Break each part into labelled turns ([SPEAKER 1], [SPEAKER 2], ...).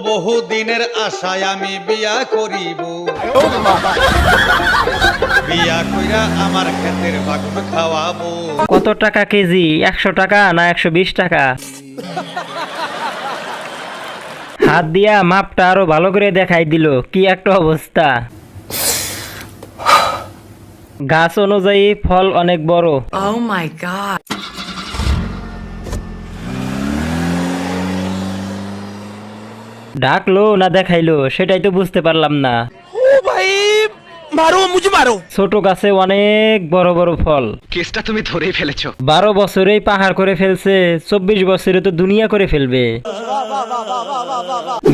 [SPEAKER 1] বহুদিনের আশায় আমি বিয়া করিব, বিয়া কইরা আমার ক্ষেতের বাগুন খাওয়াবো।
[SPEAKER 2] কত টাকা কেজি? 100 টাকা না 120 টাকা? হাত দিয়া মাপটা আরো ভালো করে দেখাই দিল, কি একটা অবস্থা। গাছ অনুযায়ী ফল অনেক বড়।
[SPEAKER 3] Oh my god.
[SPEAKER 2] ডাকলো না দেখাইলো সেটাই তো বুঝতে পারলাম না। ছোট গাছে অনেক বড় বড় ফল।
[SPEAKER 4] কেসটা তুমি ধরেই ফেলেছো।
[SPEAKER 2] 12 বছরেই পাহাড় করে ফেলছে, 24 বছরে তো দুনিয়া করে ফেলবে।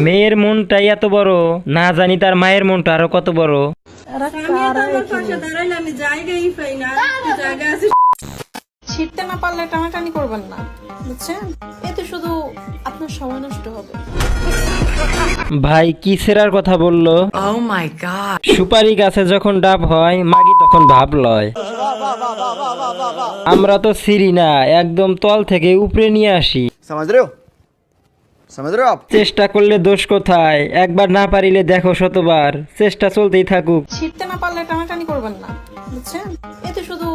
[SPEAKER 2] মেয়ের মনটাই এত বড়, না জানি তার মায়ের মনটা আরো কত বড়।
[SPEAKER 5] ছিড়তে না পারলে টানাটানি করবেন না, বুঝছেন? এতে শুধু আপনার সময় নষ্ট হবে।
[SPEAKER 2] ভাই কি ছেড়ার কথা বললো?
[SPEAKER 3] Oh my god.
[SPEAKER 2] সুপারি গাছে যখন ডাব হয় মাগি তখন ভাব লয়। আমরা তো ছিড়ি না, একদম তল থেকে উপরে নিয়ে আসি।
[SPEAKER 6] समझ रहे हो आप?
[SPEAKER 2] চেষ্টা করলে দোষ কোথায়? একবার না পারিলে দেখো শতবার, চেষ্টা চলতেই থাকুক।
[SPEAKER 5] ছিড়তে না পারলে টানাটানি করবেন না, বুঝছেন? এতে শুধু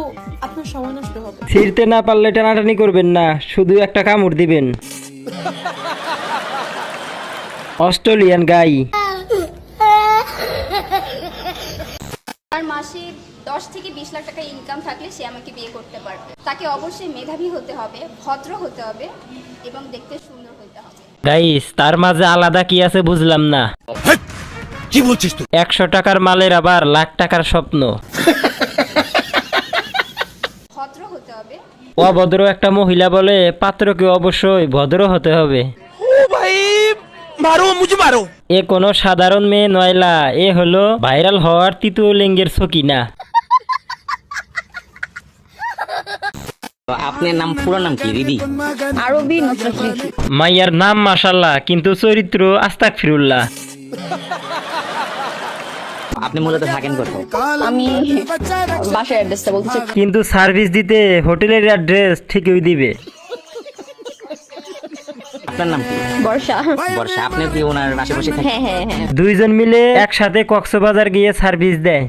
[SPEAKER 5] আপনার সময় নষ্ট হবে।
[SPEAKER 2] ছিড়তে না পারলে টানাটানি করবেন না, শুধু একটা কামড় দিবেন। অস্ট্রেলিয়ান গাই।
[SPEAKER 7] তার মাসে 10 থেকে 20 লাখ টাকা ইনকাম থাকলে সে আমাকে বিয়ে করতে পারবে। তাকে অবশ্যই মেধাবী হতে হবে, ভদ্র হতে হবে এবং দেখতে সুন্দর হতে হবে।
[SPEAKER 2] গাইস, তার মাঝে আলাদা কি আছে বুঝলাম না।
[SPEAKER 4] কি বলছিস তুই?
[SPEAKER 2] 100 টাকার মালের আবার লাখ টাকার স্বপ্ন।
[SPEAKER 7] ভদ্র হতে হবে।
[SPEAKER 2] অভদ্র একটা মহিলা বলে পাত্রকে অবশ্যই ভদ্র হতে হবে। এ কোনো সাধারণ মেয়ে নয়লা, এ হলো ভাইরাল হওয়ার তৃতীয় লিঙ্গের সকিনা।
[SPEAKER 8] আপনার নাম পুরো নাম কি দিদি?
[SPEAKER 7] আরবি নুসরাত।
[SPEAKER 2] মাইয়ার নাম মাশাল্লাহ, কিন্তু চরিত্র আস্তাগফিরুল্লাহ।
[SPEAKER 8] আপনি মূলত থাকেন কোথায়?
[SPEAKER 7] আমি বাসার অ্যাড্রেসটা বলতে।
[SPEAKER 2] কিন্তু সার্ভিস দিতে হোটেলের অ্যাড্রেস ঠিকই দিবে।
[SPEAKER 8] আপনার নাম কি?
[SPEAKER 7] বর্ষা।
[SPEAKER 8] বর্ষা। আপনি কি ওনার আশেপাশে থাকেন?
[SPEAKER 7] হ্যাঁ হ্যাঁ হ্যাঁ।
[SPEAKER 2] দুইজন মিলে একসাথে কক্সবাজার গিয়ে সার্ভিস দেয়।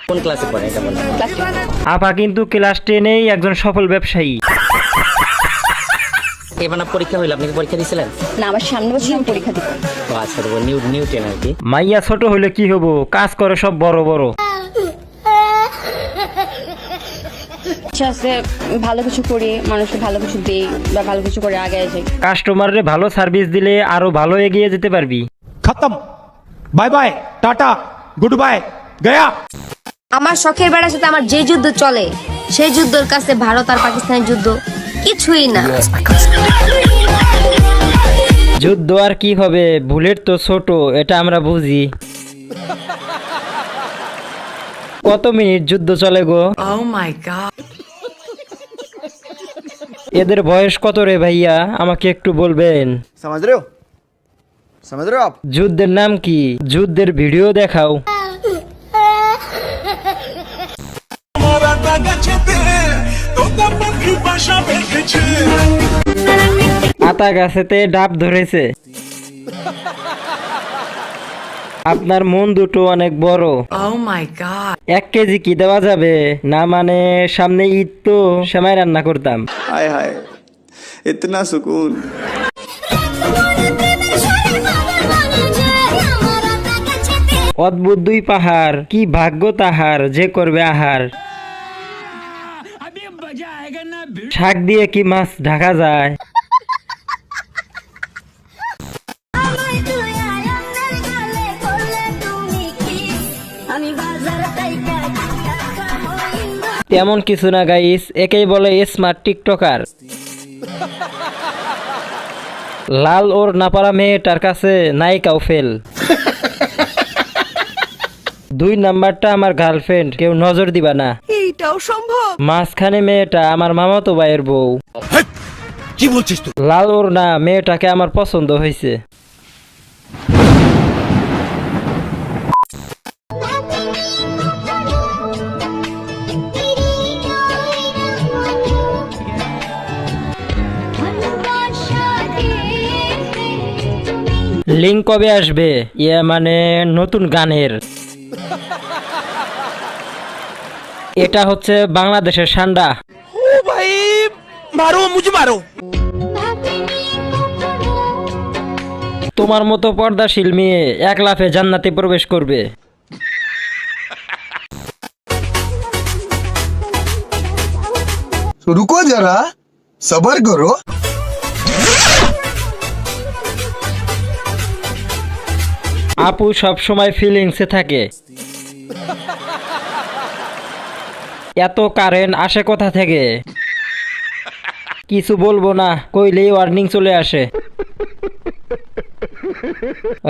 [SPEAKER 8] কোন ক্লাসে পড়ে এটা বলেন?
[SPEAKER 2] আপা কিন্তু ক্লাস 10-এই একজন সফল ব্যবসায়ী।
[SPEAKER 8] এবার পরীক্ষা হইল, আপনি কি পরীক্ষা দিয়েছিলেন?
[SPEAKER 7] না, আমার সামনে বছর আমি পরীক্ষা দিব।
[SPEAKER 8] ও আচ্ছা, তো নিউ টেন আর কি।
[SPEAKER 2] মাইয়া ছোট হলে কি হবো, কাজ করে সব বড় বড়।
[SPEAKER 7] ভালো কিছু করি, মানুষকে ভালো কিছু দিই বা ভালো কিছু করে আগে যাই।
[SPEAKER 2] কাস্টমাররে ভালো সার্ভিস দিলে আরো ভালো এগিয়ে যেতে পারবি।
[SPEAKER 4] খতম, bye bye, tata, good bye, Gaya.
[SPEAKER 9] আমার শখের বেড়ার সাথে আমার যে যুদ্ধ চলে, সেই যুদ্ধের কাছে ভারত আর পাকিস্তানের যুদ্ধ কিছুই না।
[SPEAKER 2] যুদ্ধ আর কি হবে, বুলেট তো ছোট, এটা আমরা বুঝি। কত মিনিট যুদ্ধ চলে গো?
[SPEAKER 3] Oh my god.
[SPEAKER 2] এদের বয়স কত রে ভাইয়া, আমাকে একটু বলবেন?
[SPEAKER 6] समझ रहे हो? समझ रहे हो आप?
[SPEAKER 2] যুদ্ধের নাম কি? যুদ্ধের ভিডিও দেখাও। আতা গাছেতে ডাব ধরেছে। আপনার মন দুটো অনেক বড়।
[SPEAKER 3] Oh my god.
[SPEAKER 2] 1 কেজি কি দেওয়া যাবে না? মানে সামনে ঈদ তো, সেমাই রান্না করতাম।
[SPEAKER 6] हाय हाय इतना सुकून।
[SPEAKER 2] অদ্ভুত 2 পাহাড়, কি ভাগ্য তাহার যে করবে আহার। শাক দিয়ে কি মাছ ঢাকা যায়? তেমন কিছু না গাইস, একেই বলে স্মার্ট টিকটকার। লাল ওর নাপারা মেয়েটার কাছে নায়িকাও ফেল। 2 নাম্বারটা আমার গার্লফ্রেন্ড, কেউ নজর দিবা না।
[SPEAKER 3] এইটাও সম্ভব?
[SPEAKER 2] মাঝখানে মেয়েটা আমার মামাতো ভাইয়ের বউ।
[SPEAKER 4] কি বলছিস তুই?
[SPEAKER 2] লাল ওর না, মেয়েটাকে আমার পছন্দ হয়েছে। লিঙ্ক কবে আসবে? ইয়ে মানে নতুন গানের। এটা হচ্ছে বাংলাদেশের সান্ডা। তোমার মতো পর্দাশীল মেয়ে এক লাফে জান্নাতে প্রবেশ করবে।
[SPEAKER 6] रुको जरा सबर करो
[SPEAKER 2] আপু সব সময় ফিলিংসে থাকে। এত কারেন্ট আসে কোথা থেকে? কিছু বলবো না, কইলেই ওয়ার্নিং চলে আসে।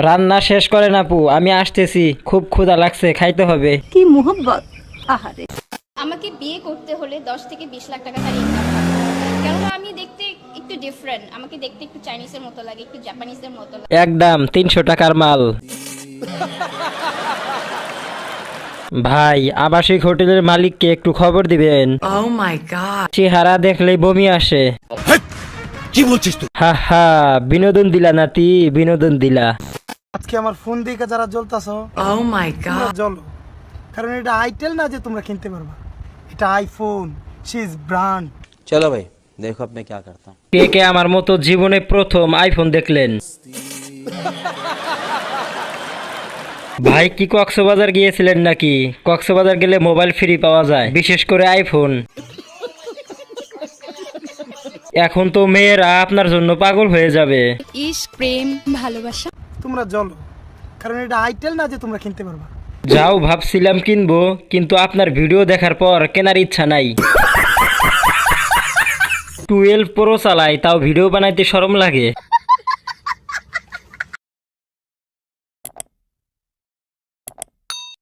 [SPEAKER 2] রান্না শেষ করেন আপু, আমি আসতেছি, খুব ক্ষুধা লাগছে, খাইতে হবে।
[SPEAKER 5] কি মোহব্বত! আহারে,
[SPEAKER 7] আমাকে বিয়ে করতে হলে 10 থেকে 20 লাখ টাকা তার ইনকাম থাকতে হবে। কেননা আমি দেখতে একটু ডিফারেন্ট, আমাকে দেখতে একটু চাইনিজের মতো লাগে, একটু জাপানিজের মতো লাগে।
[SPEAKER 2] একদম 300 টাকার মাল। ভাই, আবাসিক হোটেলের মালিককে একটু খবর দিবেন।
[SPEAKER 3] Oh my god.
[SPEAKER 2] চেহারা দেখলেই বমি আসে।
[SPEAKER 4] কি বলছিস তুই?
[SPEAKER 2] হা হা, বিনোদন দিলা নাতি, বিনোদন দিলা।
[SPEAKER 10] আজকে আমার ফোন দেখে যারা জ্বলতাছো
[SPEAKER 3] Oh my
[SPEAKER 10] তোমরা
[SPEAKER 3] god.
[SPEAKER 10] জ্বলো, কারণ এটা আইটেল না যে তোমরা কিনতে পারবা, এটা আইফোন, শি ইজ ব্র্যান্ড।
[SPEAKER 1] চলো ভাই দেখো আপনি কি করতে।
[SPEAKER 2] কে কে আমার মতো জীবনে প্রথম আইফোন দেখলেন? ভাই কি কক্সবাজার গিয়েছিলেন নাকি? কক্সবাজার গেলে মোবাইল ফ্রি পাওয়া যায়, বিশেষ করে আইফোন। এখন তো মেয়েরা আপনার জন্য পাগল হয়ে যাবে।
[SPEAKER 5] ইশক, প্রেম, ভালোবাসা।
[SPEAKER 10] তোমরা জ্বলো, কারণ এটা আইটেল না যে তোমরা কিনতে পারবা।
[SPEAKER 2] যাও, ভাবছিলাম কিনবো, কিন্তু আপনার ভিডিও দেখার পর কেনার ইচ্ছা নাই। 12 Pro চালাই, তাও ভিডিও বানাইতে শরম লাগে।